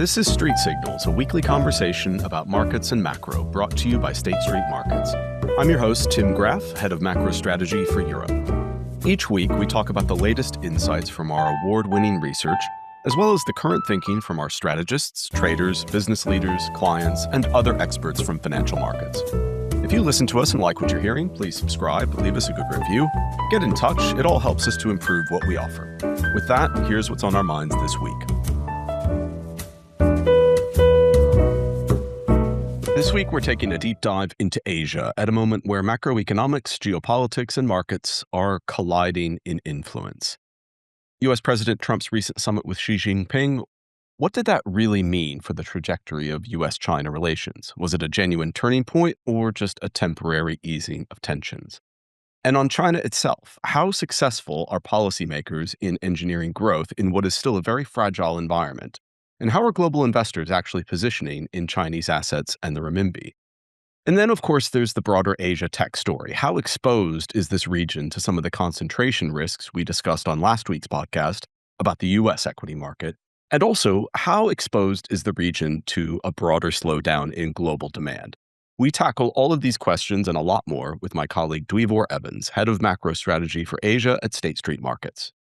This is Street Signals, a weekly conversation about markets and macro, brought to you by State Street Markets. I'm your host, Tim Graff, head of macro strategy for Europe. Each week, we talk about the latest insights from our award-winning research, as well as the current thinking from our strategists, traders, business leaders, clients, and other experts from financial markets. If you listen to us and like what you're hearing, please subscribe, leave us a good review, get in touch. It all helps us to improve what we offer. With that, here's what's on our minds this week. This week, we're taking a deep dive into Asia at a moment where macroeconomics, geopolitics, and markets are colliding in influence. U.S. President Trump's recent summit with Xi Jinping, what did that really mean for the trajectory of U.S.-China relations? Was it a genuine turning point or just a temporary easing of tensions? And on China itself, how successful are policymakers in engineering growth in what is still a very fragile environment? And how are global investors actually positioning in Chinese assets and the renminbi? And then, of course, there's the broader Asia tech story. How exposed is this region to some of the concentration risks we discussed on last week's podcast about the U.S. equity market? And also, how exposed is the region to a broader slowdown in global demand? We tackle all of these questions and a lot more with my colleague Dweivor Evans, head of macro strategy for Asia at State Street Markets.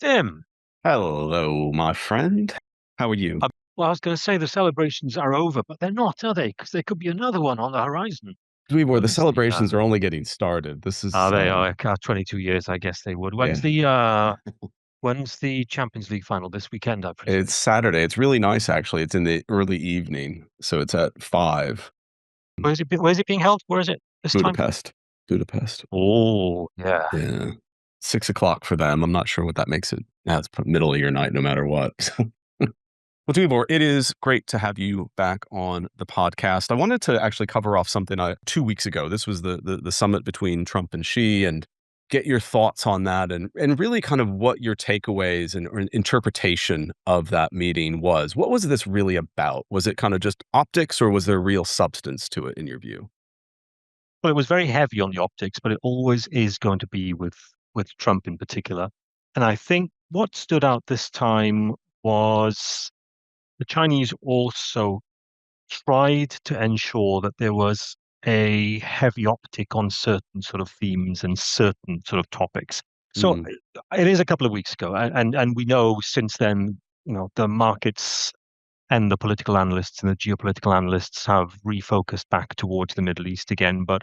Tim. Hello, my friend. How are you? Well, I was going to say the celebrations are over, but they're not, are they? Because there could be another one on the horizon. Dweivor, the celebrations are only getting started. This is... they are 22 years, I guess they would. When's the Champions League final this weekend, I presume? It's Saturday. It's really nice, actually. It's in the early evening, so it's at 5. Where's it being held? Where is it this Budapest. time? Budapest. Oh, yeah. Yeah. 6 o'clock for them. I'm not sure what that makes it. Yeah, it's middle of your night, no matter what. Well, Dweivor, it is great to have you back on the podcast. I wanted to actually cover off something 2 weeks ago. This was the summit between Trump and Xi, and get your thoughts on that and really kind of what your takeaways and or interpretation of that meeting was. What was this really about? Was it kind of just optics, or was there real substance to it in your view? Well, it was very heavy on the optics, but it always is going to be with Trump in particular. And I think what stood out this time was the Chinese also tried to ensure that there was a heavy optic on certain sort of themes and certain sort of topics. So it is a couple of weeks ago, and we know since then, the markets and the political analysts and the geopolitical analysts have refocused back towards the Middle East again. But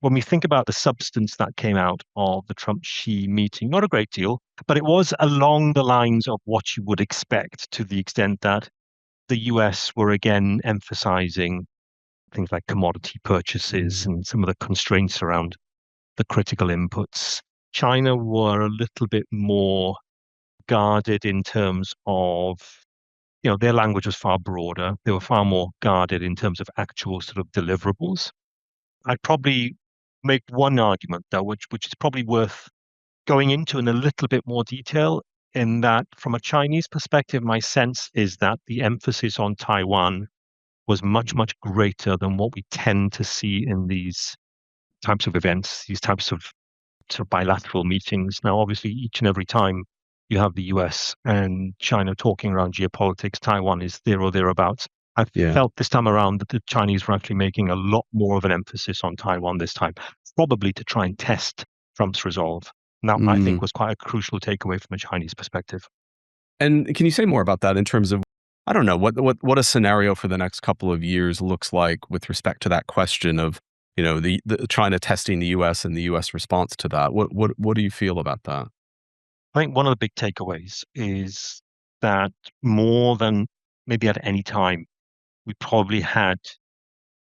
when we think about the substance that came out of the Trump-Xi meeting, not a great deal, but it was along the lines of what you would expect, to the extent that the US were again emphasizing things like commodity purchases and some of the constraints around the critical inputs. China were a little bit more guarded in terms of, their language was far broader. They were far more guarded in terms of actual sort of deliverables. I'd probably make one argument, though, which is probably worth going into in a little bit more detail, in that from a Chinese perspective, my sense is that the emphasis on Taiwan was much, much greater than what we tend to see in these types of events, these types of sort of bilateral meetings. Now, obviously, each and every time you have the US and China talking around geopolitics, Taiwan is there or thereabouts. I felt this time around that the Chinese were actually making a lot more of an emphasis on Taiwan this time, probably to try and test Trump's resolve. And that, I think, was quite a crucial takeaway from a Chinese perspective. And can you say more about that in terms of, I don't know, what a scenario for the next couple of years looks like with respect to that question of, the China testing the US and the US response to that? What do you feel about that? I think one of the big takeaways is that more than maybe at any time, we probably had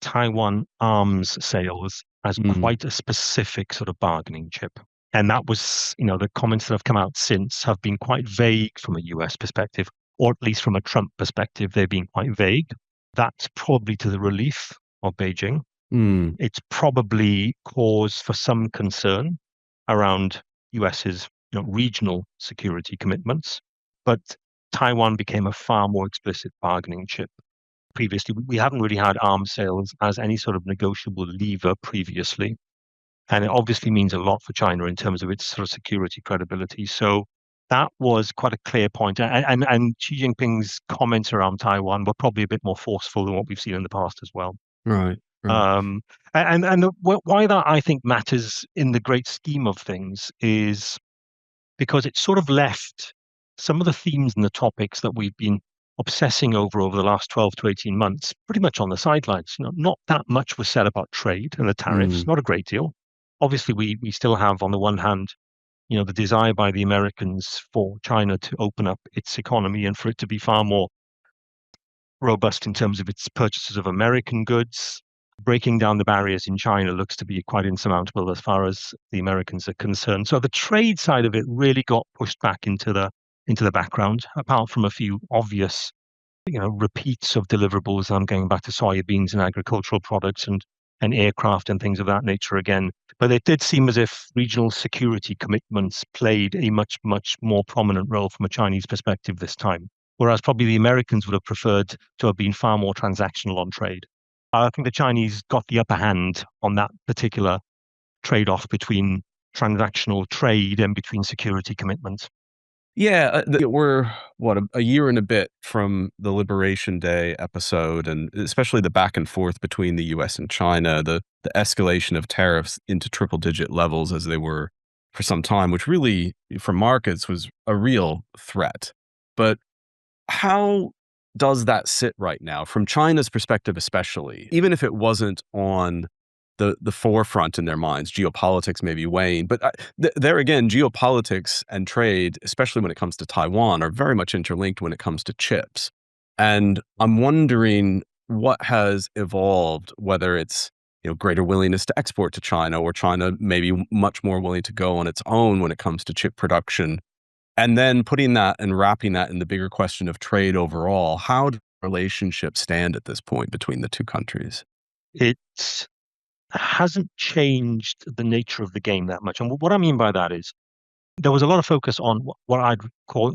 Taiwan arms sales as quite a specific sort of bargaining chip. And that was, the comments that have come out since have been quite vague from a US perspective, or at least from a Trump perspective, they've been quite vague. That's probably to the relief of Beijing. It's probably cause for some concern around US's regional security commitments. But Taiwan became a far more explicit bargaining chip. Previously, we haven't really had arms sales as any sort of negotiable lever previously. And it obviously means a lot for China in terms of its sort of security credibility. So That was quite a clear point. And Xi Jinping's comments around Taiwan were probably a bit more forceful than what we've seen in the past as well. Right, right. Um, why that I think matters in the great scheme of things is because it sort of left some of the themes and the topics that we've been obsessing over the last 12 to 18 months pretty much on the sidelines. Not that much was said about trade and the tariffs, Mm, not a great deal. Obviously, we still have, on the one hand, the desire by the Americans for China to open up its economy and for it to be far more robust in terms of its purchases of American goods. Breaking down the barriers in China looks to be quite insurmountable as far as the Americans are concerned. So the trade side of it really got pushed back into the background, apart from a few obvious, repeats of deliverables. I'm going back to soybeans and agricultural products and aircraft and things of that nature again. But it did seem as if regional security commitments played a much, much more prominent role from a Chinese perspective this time. Whereas probably the Americans would have preferred to have been far more transactional on trade. I think the Chinese got the upper hand on that particular trade-off between transactional trade and between security commitments. yeah, we're what a year and a bit from the Liberation Day episode, and especially the back and forth between the U.S. and China, the escalation of tariffs into triple digit levels as they were for some time, which really, for markets, was a real threat. But how does that sit right now from China's perspective, especially, even if it wasn't on the forefront in their minds? Geopolitics may be weighing, but there again, geopolitics and trade, especially when it comes to Taiwan, are very much interlinked when it comes to chips. And I'm wondering what has evolved, whether it's greater willingness to export to China, or China maybe much more willing to go on its own when it comes to chip production, and then putting that and wrapping that in the bigger question of trade overall. How do relationships stand at this point between the two countries? It hasn't changed the nature of the game that much. And what I mean by that is there was a lot of focus on what I'd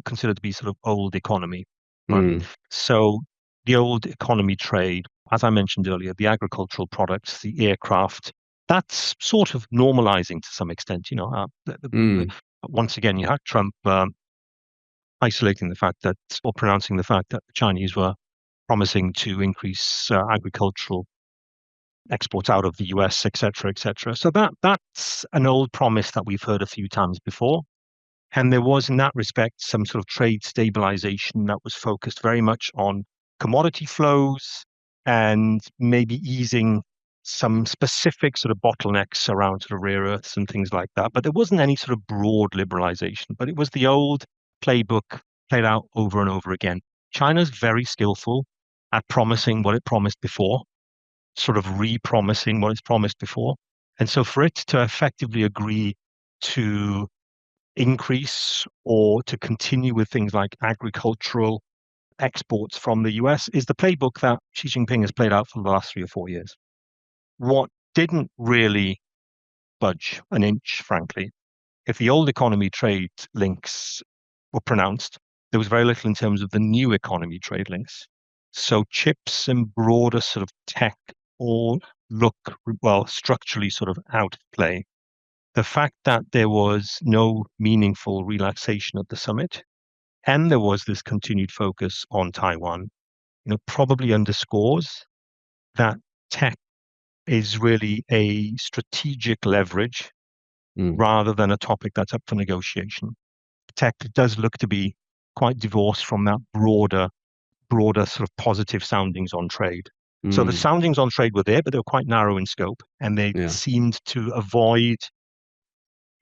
consider to be sort of old economy, right? Mm, So the old economy trade, as I mentioned earlier, the agricultural products, the aircraft, that's sort of normalizing to some extent. mm, Once again, you had Trump isolating the fact that, or pronouncing the fact that the Chinese were promising to increase agricultural exports out of the US, et cetera, et cetera. So that's an old promise that we've heard a few times before. And there was, in that respect, some sort of trade stabilization that was focused very much on commodity flows and maybe easing some specific sort of bottlenecks around sort of rare earths and things like that. But there wasn't any sort of broad liberalization, but it was the old playbook played out over and over again. China's very skillful at promising what it promised before, sort of re-promising what it's promised before. And so for it to effectively agree to increase or to continue with things like agricultural exports from the US is the playbook that Xi Jinping has played out for the last 3 or 4 years. What didn't really budge an inch, frankly, if the old economy trade links were pronounced, there was very little in terms of the new economy trade links. So chips and broader sort of tech all look, well, structurally sort of out of play. The fact that there was no meaningful relaxation at the summit and there was this continued focus on Taiwan, probably underscores that tech is really a strategic leverage mm. rather than a topic that's up for negotiation. Tech does look to be quite divorced from that broader sort of positive soundings on trade. So the Mm, soundings on trade were there, but they were quite narrow in scope, and they yeah. seemed to avoid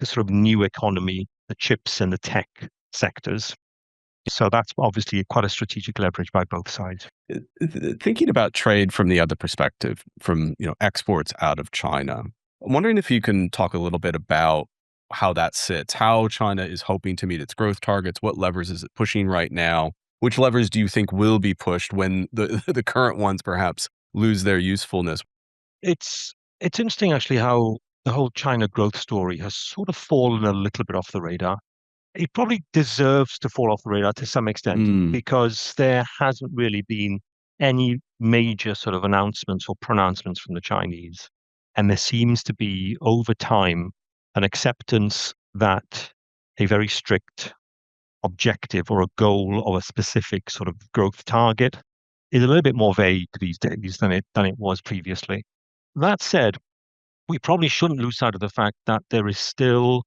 the sort of new economy, the chips and the tech sectors. So that's obviously quite a strategic leverage by both sides. Thinking about trade from the other perspective, from exports out of China, I'm wondering if you can talk a little bit about how that sits, how China is hoping to meet its growth targets, what levers is it pushing right now, which levers do you think will be pushed when the the current ones perhaps lose their usefulness? It's interesting actually how the whole China growth story has sort of fallen a little bit off the radar. It probably deserves to fall off the radar to some extent Mm, because there hasn't really been any major sort of announcements or pronouncements from the Chinese. And there seems to be, over time, an acceptance that a very strict objective or a goal or a specific sort of growth target is a little bit more vague these days than it was previously. That said, we probably shouldn't lose sight of the fact that there is still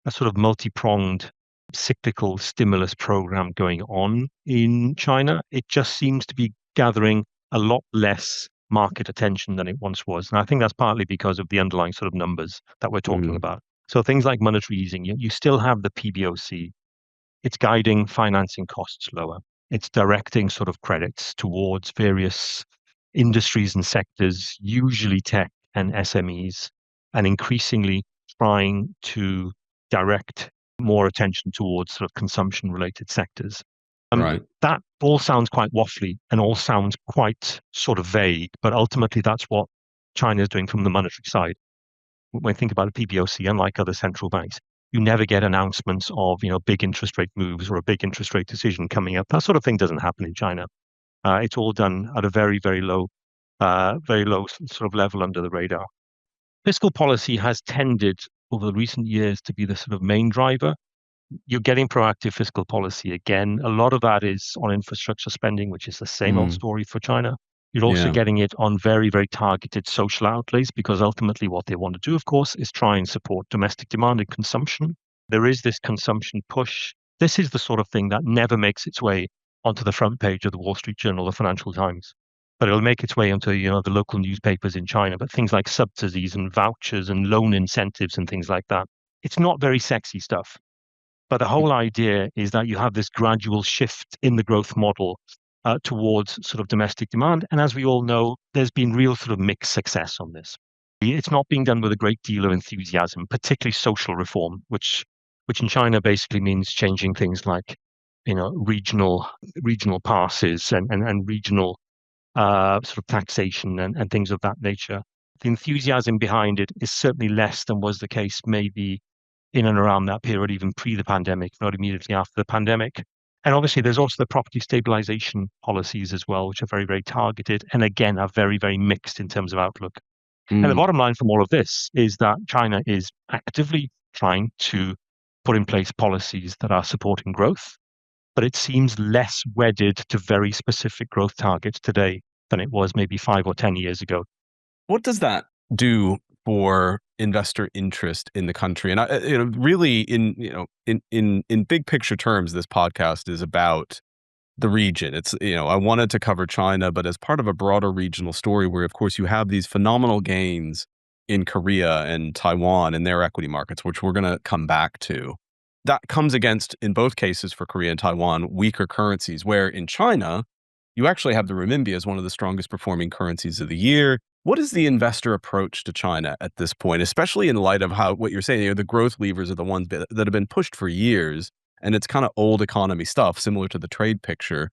a sort of multi-pronged cyclical stimulus program going on in China. It just seems to be gathering a lot less market attention than it once was. And I think that's partly because of the underlying sort of numbers that we're talking Mm. about. So things like monetary easing, you still have the PBOC. It's guiding financing costs lower. It's directing sort of credits towards various industries and sectors, usually tech and SMEs, and increasingly trying to direct more attention towards sort of consumption related sectors. Right. That all sounds quite waffly and all sounds quite sort of vague, but ultimately that's what China is doing from the monetary side. When you think about a PBOC, unlike other central banks, you never get announcements of big interest rate moves or a big interest rate decision coming up. That sort of thing doesn't happen in China. It's all done at a very, very low sort of level under the radar. Fiscal policy has tended over the recent years to be the sort of main driver. You're getting proactive fiscal policy again. A lot of that is on infrastructure spending, which is the same old Mm. story for China. You're also Yeah. getting it on very, very targeted social outlays because ultimately what they want to do, of course, is try and support domestic demand and consumption. There is this consumption push. This is the sort of thing that never makes its way onto the front page of the Wall Street Journal, the Financial Times, but it'll make its way onto the local newspapers in China. But things like subsidies and vouchers and loan incentives and things like that, it's not very sexy stuff. But the whole idea is that you have this gradual shift in the growth model towards sort of domestic demand. And as we all know, there's been real sort of mixed success on this. It's not being done with a great deal of enthusiasm, particularly social reform, which in China basically means changing things like regional passes and regional sort of taxation and things of that nature. The enthusiasm behind it is certainly less than was the case maybe in and around that period, even pre the pandemic, not immediately after the pandemic. And obviously, there's also the property stabilization policies as well, which are very, very targeted and again are very, very mixed in terms of outlook. And the Mm. bottom line from all of this is that China is actively trying to put in place policies that are supporting growth, but it seems less wedded to very specific growth targets today than it was maybe 5 or 10 years ago. What does that do for investor interest in the country? And really, in big picture terms, this podcast is about the region. It's I wanted to cover China, but as part of a broader regional story, where of course you have these phenomenal gains in Korea and Taiwan and their equity markets, which we're going to come back to. That comes against, in both cases for Korea and Taiwan, weaker currencies. Where in China, you actually have the renminbi as one of the strongest performing currencies of the year. What is the investor approach to China at this point, especially in light of how what you're saying, the growth levers are the ones that have been pushed for years, and it's kind of old economy stuff, similar to the trade picture.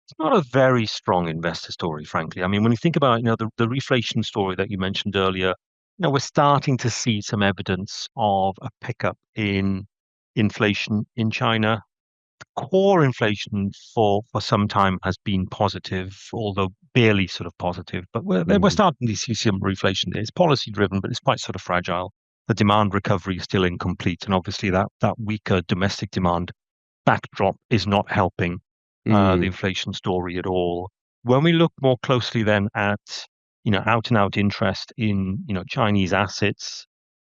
It's not a very strong investor story, frankly. I mean, when you think about, the reflation story that you mentioned earlier, we're starting to see some evidence of a pickup in inflation in China. Core inflation for some time has been positive, although barely sort of positive. But we're Mm. starting to see some reflation. It's policy driven, but it's quite sort of fragile. The demand recovery is still incomplete, and obviously that weaker domestic demand backdrop is not helping the Mm. inflation story at all. When we look more closely then at out and out interest in Chinese assets,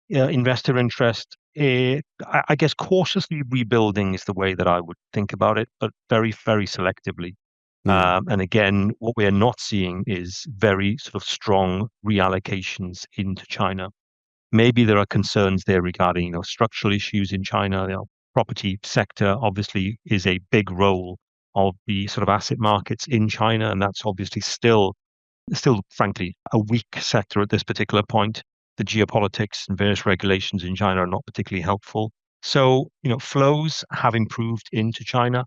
investor interest, I guess cautiously rebuilding is the way that I would think about it, but very, very selectively. Yeah. And again, what we are not seeing is very sort of strong reallocations into China. Maybe there are concerns there regarding structural issues in China. Property sector obviously is a big role of the sort of asset markets in China, and that's obviously still, frankly, a weak sector at this particular point. The geopolitics and various regulations in China are not particularly helpful. So, flows have improved into China,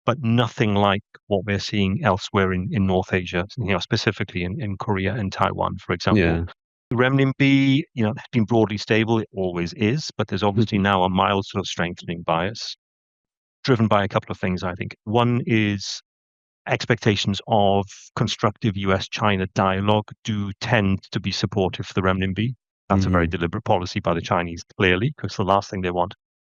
but nothing like what we're seeing elsewhere in North Asia, specifically in Korea and Taiwan, for example. Yeah. The renminbi, has been broadly stable. It always is, but there's obviously now a mild sort of strengthening bias, driven by a couple of things, I think. One is expectations of constructive US-China dialogue do tend to be supportive for the renminbi. That's a very Mhm. deliberate policy by the Chinese, clearly, because the last thing they want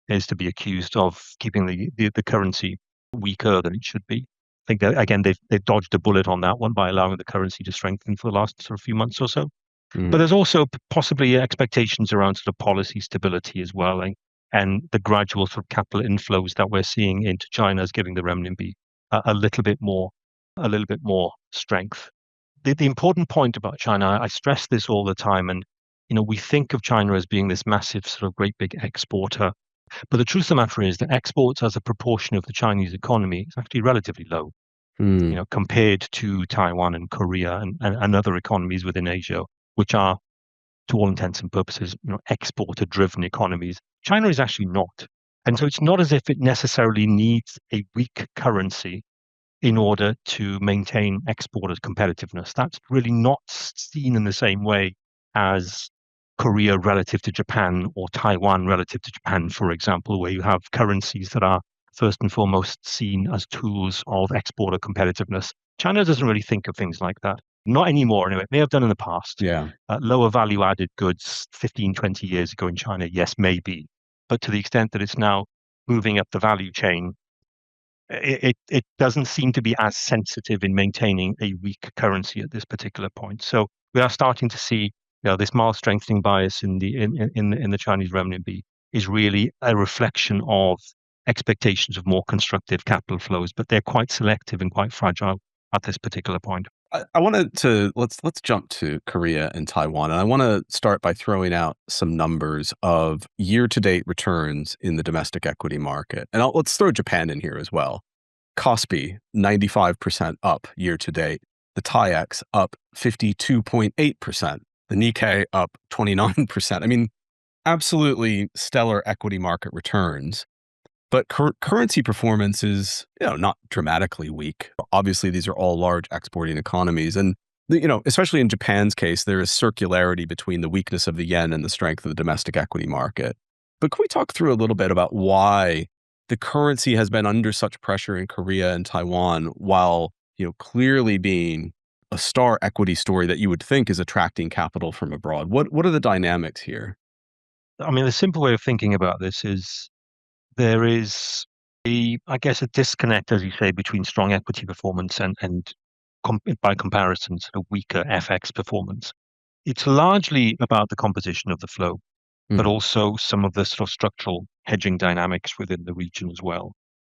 is to be accused of keeping the currency weaker than it should be. I think that, again, they've dodged a bullet on that one by allowing the currency to strengthen for the last sort of few months or so. But Mm. there's also possibly expectations around sort of policy stability as well, and the gradual sort of capital inflows that we're seeing into China is giving the renminbi a little bit more, a little bit more strength. The important point about China, I stress this all the time, and we think of China as being this massive sort of great big exporter, but the truth of the matter is that exports as a proportion of the Chinese economy is actually relatively low, Mm. compared to Taiwan and Korea and other economies within Asia, which are, to all intents and purposes, exporter-driven economies. China is actually not. And so it's not as if it necessarily needs a weak currency in order to maintain exporters' competitiveness. That's really not seen in the same way as Korea relative to Japan or Taiwan relative to Japan, for example, where you have currencies that are first and foremost seen as tools of exporter competitiveness. China doesn't really think of things like that. Not anymore, anyway. It may have done in the past. Yeah. Lower value added goods 15, 20 years ago in China, yes, maybe. But to the extent that it's now moving up the value chain, it doesn't seem to be as sensitive in maintaining a weak currency at this particular point. So we are starting to see, this mild strengthening bias in the Chinese renminbi is really a reflection of expectations of more constructive capital flows, but they're quite selective and quite fragile at this particular point. I wanted to let's jump to Korea and Taiwan, and I want to start by throwing out some numbers of year-to-date returns in the domestic equity market, and let's throw Japan in here as well. Kospi 95% up year-to-date, the TAIEX up 52.8%, the Nikkei up 29%. I mean, absolutely stellar equity market returns. But currency performance is, not dramatically weak. Obviously, these are all large exporting economies. And, especially in Japan's case, there is circularity between the weakness of the yen and the strength of the domestic equity market. But can we talk through a little bit about why the currency has been under such pressure in Korea and Taiwan while, clearly being a star equity story that you would think is attracting capital from abroad? What are the dynamics here? I mean, the simple way of thinking about this is there is I guess, a disconnect, as you say, between strong equity performance and by comparison, sort of weaker FX performance. It's largely about the composition of the flow, but Mm. also some of the sort of structural hedging dynamics within the region as well.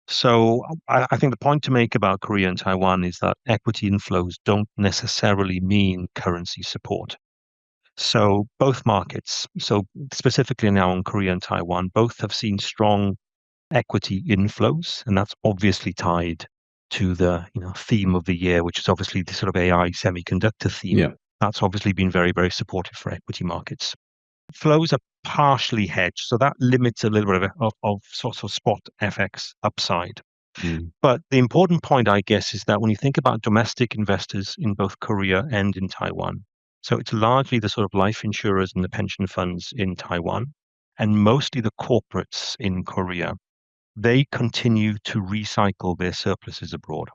So I think the point to make about Korea and Taiwan is that equity inflows don't necessarily mean currency support. So both markets, so specifically now in Korea and Taiwan, both have seen strong equity inflows, and that's obviously tied to the theme of the year, which is obviously the sort of AI semiconductor theme. Yeah. That's obviously been very, very supportive for equity markets. Flows are partially hedged, so that limits a little bit of sort of spot FX upside. Mm. But the important point, I guess, is that when you think about domestic investors in both Korea and in Taiwan, so it's largely the sort of life insurers and the pension funds in Taiwan, and mostly the corporates in Korea, they continue to recycle their surpluses abroad.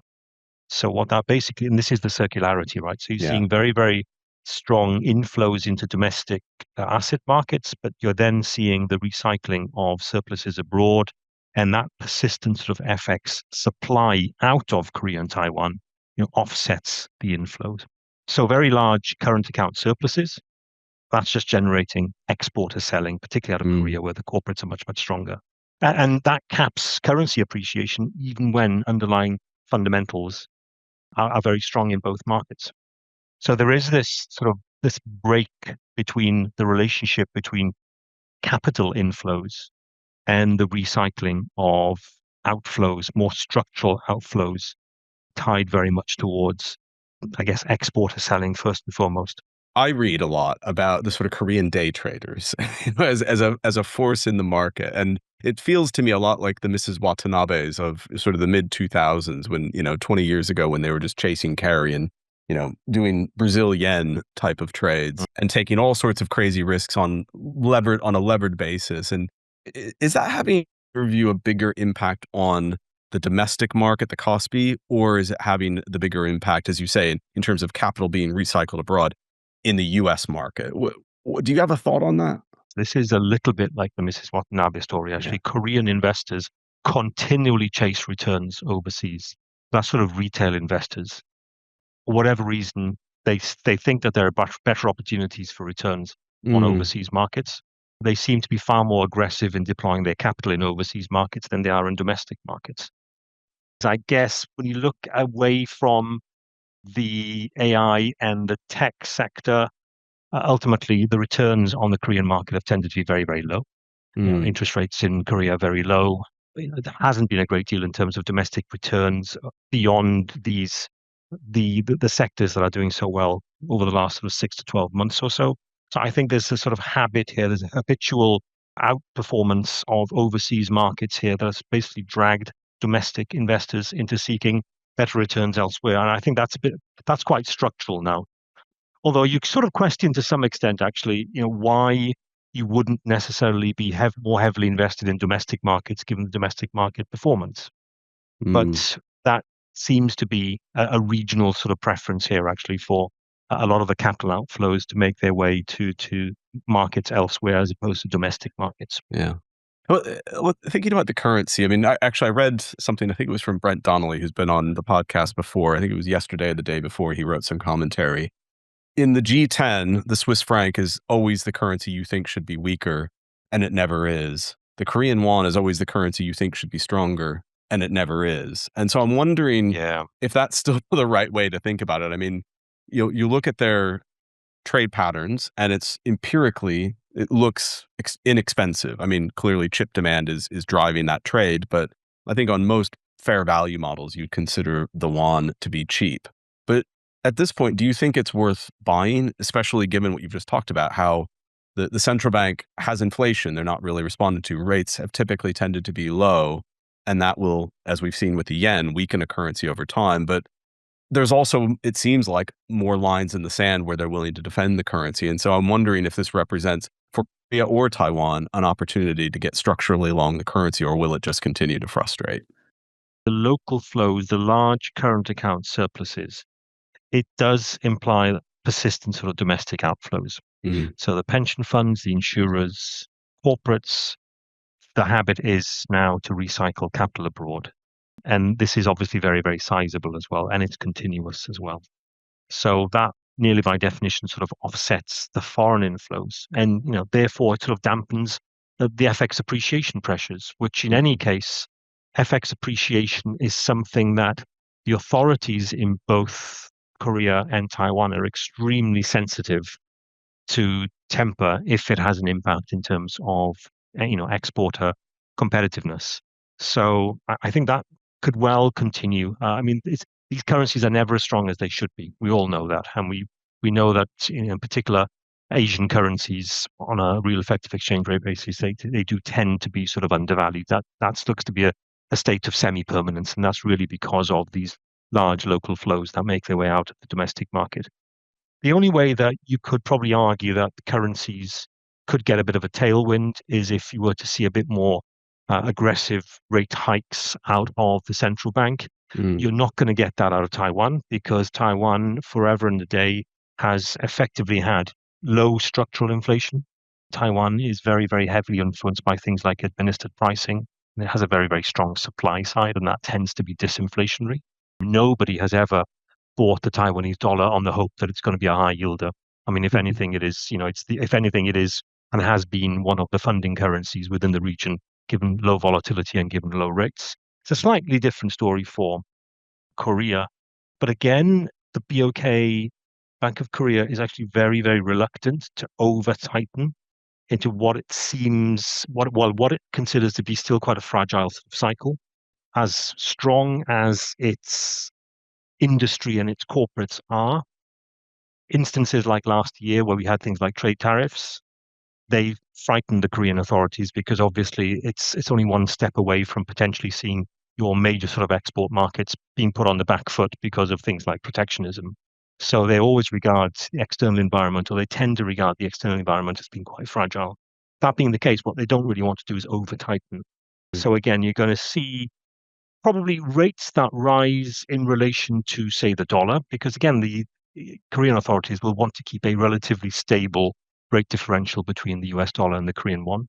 So what that basically, and this is the circularity, right? So you're Yeah. seeing very, very strong inflows into domestic asset markets, but you're then seeing the recycling of surpluses abroad, and that persistent sort of FX supply out of Korea and Taiwan, offsets the inflows. So very large current account surpluses. That's just generating exporter selling, particularly out of Mm. Korea, where the corporates are much, much stronger. And that caps currency appreciation, even when underlying fundamentals are very strong in both markets. So there is this sort of this break between the relationship between capital inflows and the recycling of outflows, more structural outflows, tied very much towards, I guess, exporter selling first and foremost. I read a lot about the sort of Korean day traders as a force in the market, and it feels to me a lot like the Mrs. Watanabes of sort of the mid 2000s when 20 years ago when they were just chasing carry and doing Brazil yen type of trades and taking all sorts of crazy risks on a levered basis. And is that having, in your view, a bigger impact on the domestic market, the Kospi, or is it having the bigger impact, as you say, in terms of capital being recycled abroad in the US market? Do you have a thought on that? This is a little bit like the Mrs. Watanabe story, Yeah. actually. Korean investors continually chase returns overseas. That's sort of retail investors. For whatever reason, they think that there are better opportunities for returns on Mm, overseas markets. They seem to be far more aggressive in deploying their capital in overseas markets than they are in domestic markets. So I guess when you look away from the AI and the tech sector, ultimately the returns on the Korean market have tended to be very, very low. mm, Interest rates in Korea are very low. There hasn't been a great deal in terms of domestic returns beyond the sectors that are doing so well over the last sort of 6 to 12 months or so. So I think there's a sort of habit here. There's a habitual outperformance of overseas markets here that's basically dragged domestic investors into seeking better returns elsewhere. And I think that's quite structural now. Although you sort of question to some extent, actually, why you wouldn't necessarily be more heavily invested in domestic markets given the domestic market performance. mm. But that seems to be a regional sort of preference here, actually, for a lot of the capital outflows to make their way to markets elsewhere as opposed to domestic markets. Yeah. Well, thinking about the currency, I mean, actually, I read something, I think it was from Brent Donnelly, who's been on the podcast before. I think it was yesterday or the day before he wrote some commentary. In the G10, the Swiss franc is always the currency you think should be weaker, and it never is. The Korean won is always the currency you think should be stronger, and it never is. And so I'm wondering Yeah. if that's still the right way to think about it. I mean, you look at their trade patterns, and it's empirically it looks inexpensive. I mean, clearly chip demand is driving that trade, but I think on most fair value models, you'd consider the won to be cheap. But at this point, do you think it's worth buying, especially given what you've just talked about, how the central bank has inflation they're not really responding to. Rates have typically tended to be low, and that will, as we've seen with the yen, weaken a currency over time. But there's also, it seems like, more lines in the sand where they're willing to defend the currency. And so I'm wondering if this represents, for Korea or Taiwan, an opportunity to get structurally along the currency, or will it just continue to frustrate? The local flows, the large current account surpluses, it does imply persistent sort of domestic outflows. Mm, So the pension funds, the insurers, corporates, the habit is now to recycle capital abroad. And this is obviously very, very sizable as well, and it's continuous as well. So that nearly by definition sort of offsets the foreign inflows. And, therefore it sort of dampens the FX appreciation pressures, which in any case, FX appreciation is something that the authorities in both Korea and Taiwan are extremely sensitive to temper if it has an impact in terms of exporter competitiveness. So I think that could well continue. I mean, these currencies are never as strong as they should be. We all know that, and we know that in particular Asian currencies on a real effective exchange rate basis, they do tend to be sort of undervalued. That looks to be a state of semi-permanence, and that's really because of these large local flows that make their way out of the domestic market. The only way that you could probably argue that the currencies could get a bit of a tailwind is if you were to see a bit more aggressive rate hikes out of the central bank. mm, You're not going to get that out of Taiwan because Taiwan, forever and a day, has effectively had low structural inflation. Taiwan is very, very heavily influenced by things like administered pricing. And it has a very, very strong supply side, and that tends to be disinflationary. Nobody has ever bought the Taiwanese dollar on the hope that it's going to be a high yielder. I mean, if mhm. anything, it is, if anything, it is and has been one of the funding currencies within the region, given low volatility and given low rates. It's a slightly different story for Korea. But again, the BOK, Bank of Korea, is actually very, very reluctant to over tighten into what it seems, what it considers to be still quite a fragile cycle. As strong as its industry and its corporates are, instances like last year where we had things like trade tariffs, they frightened the Korean authorities because obviously it's only one step away from potentially seeing your major sort of export markets being put on the back foot because of things like protectionism. So they always regard the external environment, or they tend to regard the external environment as being quite fragile. That being the case, what they don't really want to do is over tighten. So again, you're going to see probably rates that rise in relation to, say, the dollar, because again, the Korean authorities will want to keep a relatively stable rate differential between the US dollar and the Korean won.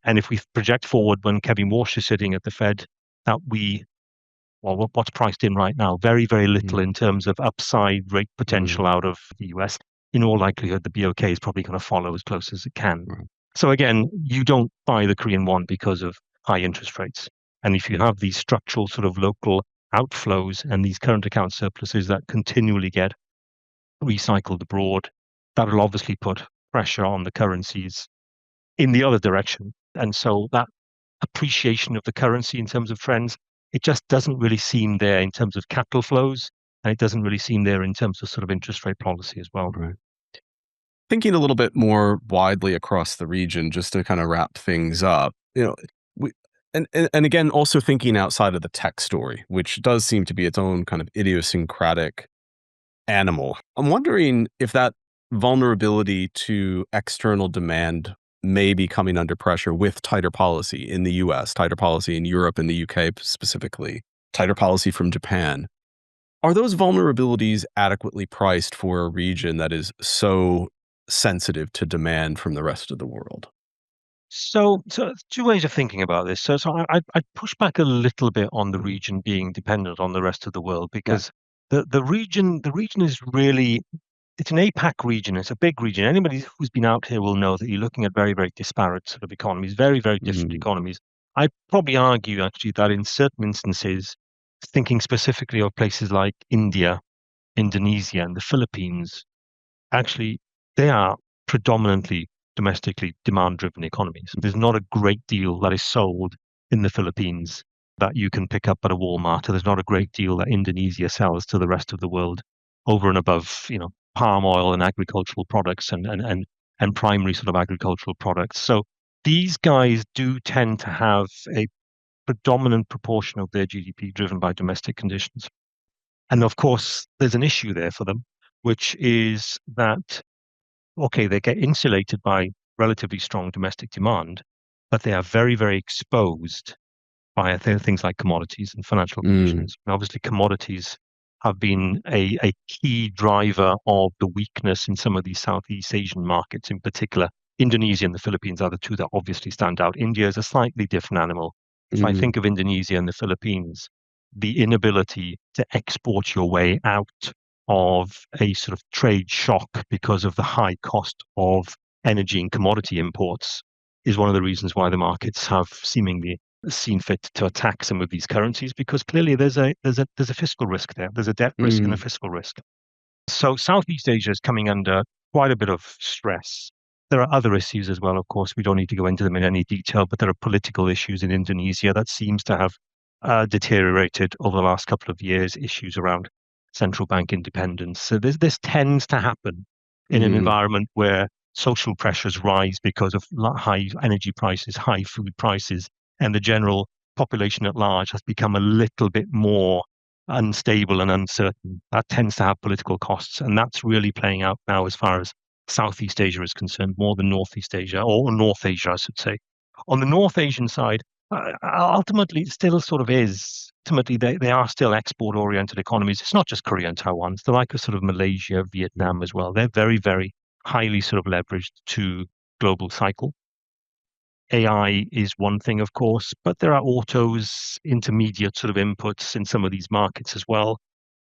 And if we project forward when Kevin Walsh is sitting at the Fed, that what's priced in right now, very, very little in terms of upside rate potential out of the US. In all likelihood, the BOK is probably going to follow as close as it can. Right. So again, you don't buy the Korean won because of high interest rates. And if you have these structural sort of local outflows and these current account surpluses that continually get recycled abroad, that'll obviously put pressure on the currencies in the other direction. And so that appreciation of the currency in terms of trends, it just doesn't really seem there in terms of capital flows, and it doesn't really seem there in terms of sort of interest rate policy as well. Right. Thinking a little bit more widely across the region, just to kind of wrap things up, we, and again, also thinking outside of the tech story, which does seem to be its own kind of idiosyncratic animal. I'm wondering if that vulnerability to external demand may be coming under pressure with tighter policy in the US, tighter policy in Europe and the UK specifically, tighter policy from Japan. Are those vulnerabilities adequately priced for a region that is so sensitive to demand from the rest of the world? So two ways of thinking about this. I'd push back a little bit on the region being dependent on the rest of the world Yeah. because the region is really, it's an APAC region. It's a big region. Anybody who's been out here will know that you're looking at very, very disparate sort of economies, very, very different Mm, economies. I'd probably argue actually that in certain instances, thinking specifically of places like India, Indonesia, and the Philippines, actually they are predominantly domestically demand-driven economies. There's not a great deal that is sold in the Philippines that you can pick up at a Walmart. There's not a great deal that Indonesia sells to the rest of the world over and above, palm oil and agricultural products and primary sort of agricultural products. So these guys do tend to have a predominant proportion of their GDP driven by domestic conditions. And of course, there's an issue there for them, which is that, okay, they get insulated by relatively strong domestic demand, but they are very, very exposed by things like commodities and financial mm, conditions. And obviously, commodities have been a key driver of the weakness in some of these Southeast Asian markets in particular. Indonesia and the Philippines are the two that obviously stand out. India is a slightly different animal. If I mm, think of Indonesia and the Philippines, the inability to export your way out of a sort of trade shock because of the high cost of energy and commodity imports is one of the reasons why the markets have seemingly seen fit to attack some of these currencies, because clearly there's a fiscal risk there. There's a debt risk and a mm, fiscal risk. So Southeast Asia is coming under quite a bit of stress. There are other issues as well, of course. We don't need to go into them in any detail, but there are political issues in Indonesia that seems to have deteriorated over the last couple of years, issues around central bank independence. So this tends to happen in an mm, environment where social pressures rise because of high energy prices, high food prices, and the general population at large has become a little bit more unstable and uncertain. That tends to have political costs, and that's really playing out now as far as Southeast Asia is concerned, more than Northeast Asia, or North Asia, I should say. On the North Asian side, ultimately, it still sort of is. Ultimately, they are still export-oriented economies. It's not just Korea and Taiwan. It's the like of sort of Malaysia, Vietnam as well. They're very, very highly sort of leveraged to global cycle. AI is one thing, of course, but there are autos, intermediate sort of inputs in some of these markets as well.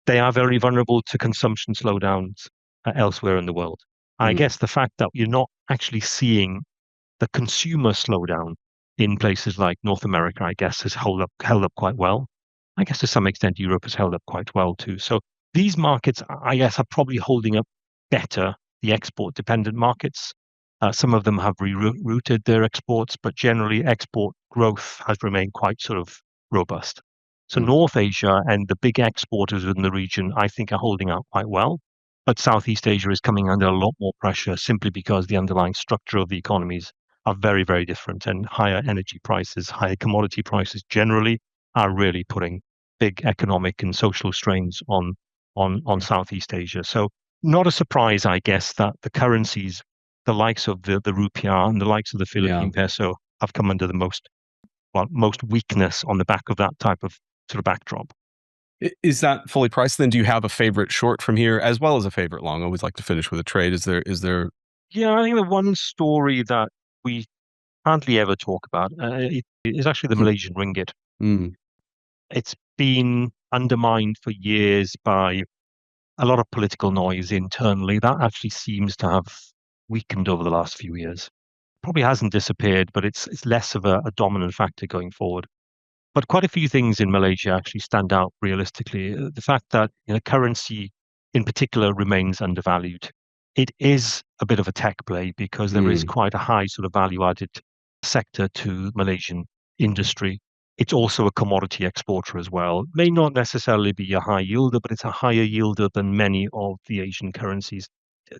They are very vulnerable to consumption slowdowns elsewhere in the world. I mm. guess the fact that you're not actually seeing the consumer slowdown in places like North America, I guess, has held up quite well. I guess to some extent Europe has held up quite well too. So these markets, I guess, are probably holding up better, the export dependent markets. Some of them have rerouted their exports, but generally export growth has remained quite sort of robust. So Mm. North Asia and the big exporters in the region, I think, are holding out quite well. But Southeast Asia is coming under a lot more pressure simply because the underlying structure of the economies are very, very different, and higher energy prices, higher commodity prices generally are really putting big economic and social strains on Southeast Asia. So not a surprise, I guess, that the currencies, the likes of the rupiah and the likes of the Yeah. Philippine peso, have come under the most weakness on the back of that type of sort of backdrop. Is that fully priced then? Do you have a favorite short from here as well as a favorite long? I always like to finish with a trade. Is there Yeah, I think the one story that we hardly ever talk about is actually the Malaysian ringgit. Mm. It's been undermined for years by a lot of political noise internally. That actually seems to have weakened over the last few years. Probably hasn't disappeared, but it's less of a dominant factor going forward. But quite a few things in Malaysia actually stand out realistically. The fact that currency in particular remains undervalued. It is a bit of a tech play because there is Mm. quite a high sort of value added sector to Malaysian industry. It's also a commodity exporter as well. May not necessarily be a high yielder, but it's a higher yielder than many of the Asian currencies.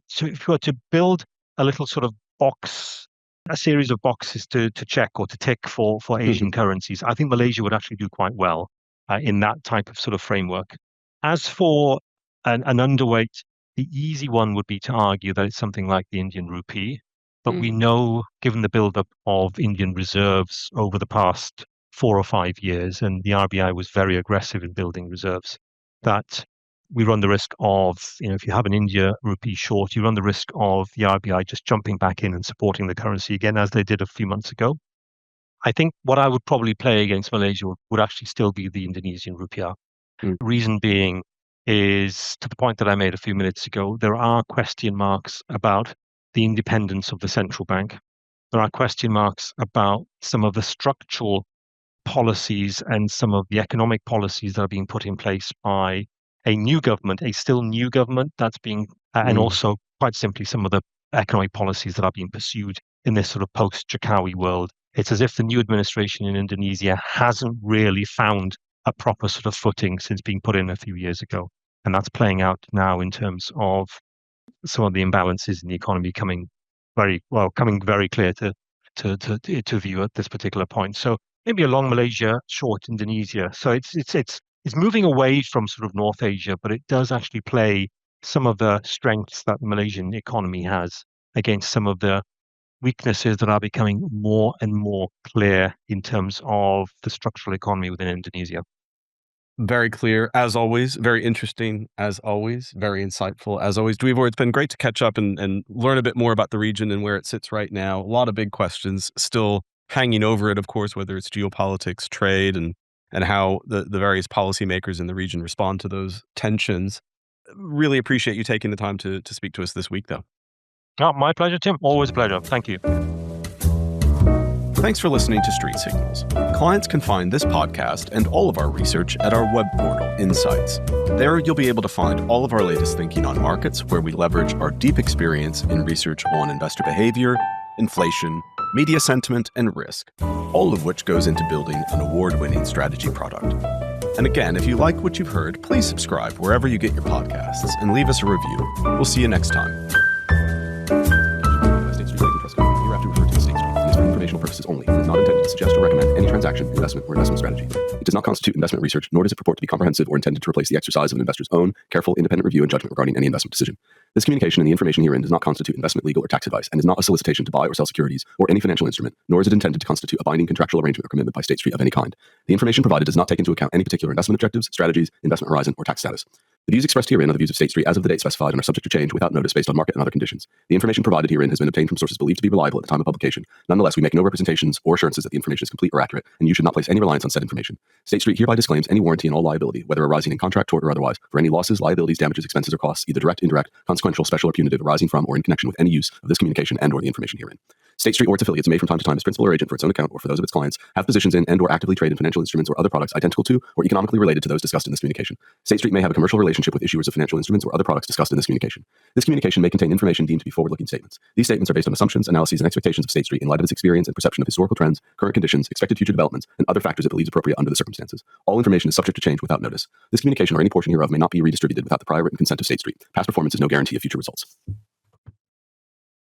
So if you were to build a little sort of box, a series of boxes to check or to tick for Asian currencies, I think Malaysia would actually do quite well in that type of sort of framework. As for an underweight, the easy one would be to argue that it's something like the Indian rupee. But we Mm. know, given the buildup of Indian reserves over the past 4 or 5 years, and the RBI was very aggressive in building reserves, that we run the risk of, if you have an India rupee short, you run the risk of the RBI just jumping back in and supporting the currency again, as they did a few months ago. I think what I would probably play against Malaysia would actually still be the Indonesian rupiah. Mm. Reason being is to the point that I made a few minutes ago, there are question marks about the independence of the central bank. There are question marks about some of the structural policies and some of the economic policies that are being put in place by a new government, a still new government that's being, and Mm. also quite simply some of the economic policies that are being pursued in this sort of post-Jokowi world. It's as if the new administration in Indonesia hasn't really found a proper sort of footing since being put in a few years ago. And that's playing out now in terms of some of the imbalances in the economy coming very clear to view at this particular point. So maybe a long Malaysia, short Indonesia. So it's moving away from sort of North Asia, but it does actually play some of the strengths that the Malaysian economy has against some of the weaknesses that are becoming more and more clear in terms of the structural economy within Indonesia. Very clear, as always. Very interesting, as always. Very insightful, as always. Dweevor, it's been great to catch up and learn a bit more about the region and where it sits right now. A lot of big questions still hanging over it, of course, whether it's geopolitics, trade, and how the various policymakers in the region respond to those tensions. Really appreciate you taking the time to speak to us this week, though. Oh, my pleasure, Tim. Always a pleasure. Thank you. Thanks for listening to Street Signals. Clients can find this podcast and all of our research at our web portal, Insights. There, you'll be able to find all of our latest thinking on markets, where we leverage our deep experience in research on investor behavior, inflation, media sentiment, and risk, all of which goes into building an award-winning strategy product. And again, if you like what you've heard, please subscribe wherever you get your podcasts and leave us a review. We'll see you next time. Informational purposes only, and is not intended to suggest or recommend any transaction, investment, or investment strategy. It does not constitute investment research, nor does it purport to be comprehensive or intended to replace the exercise of an investor's own careful, independent review and judgment regarding any investment decision. This communication and the information herein does not constitute investment, legal, or tax advice, and is not a solicitation to buy or sell securities or any financial instrument, nor is it intended to constitute a binding contractual arrangement or commitment by State Street of any kind. The information provided does not take into account any particular investment objectives, strategies, investment horizon, or tax status. The views expressed herein are the views of State Street as of the date specified and are subject to change without notice based on market and other conditions. The information provided herein has been obtained from sources believed to be reliable at the time of publication. Nonetheless, we make no representations or assurances that the information is complete or accurate, and you should not place any reliance on said information. State Street hereby disclaims any warranty and all liability, whether arising in contract, tort, or otherwise, for any losses, liabilities, damages, expenses, or costs, either direct, indirect, consequential, special, or punitive, arising from or in connection with any use of this communication and/or the information herein. State Street or its affiliates may from time to time as principal or agent for its own account or for those of its clients have positions in and/or actively trade in financial instruments or other products identical to or economically related to those discussed in this communication. State Street may have a commercial relationship with issuers of financial instruments or other products discussed in this communication. This communication may contain information deemed to be forward-looking statements. These statements are based on assumptions, analyses, and expectations of State Street in light of its experience and perception of historical trends, current conditions, expected future developments, and other factors it believes appropriate under the circumstances. All information is subject to change without notice. This communication or any portion hereof may not be redistributed without the prior written consent of State Street. Past performance is no guarantee of future results.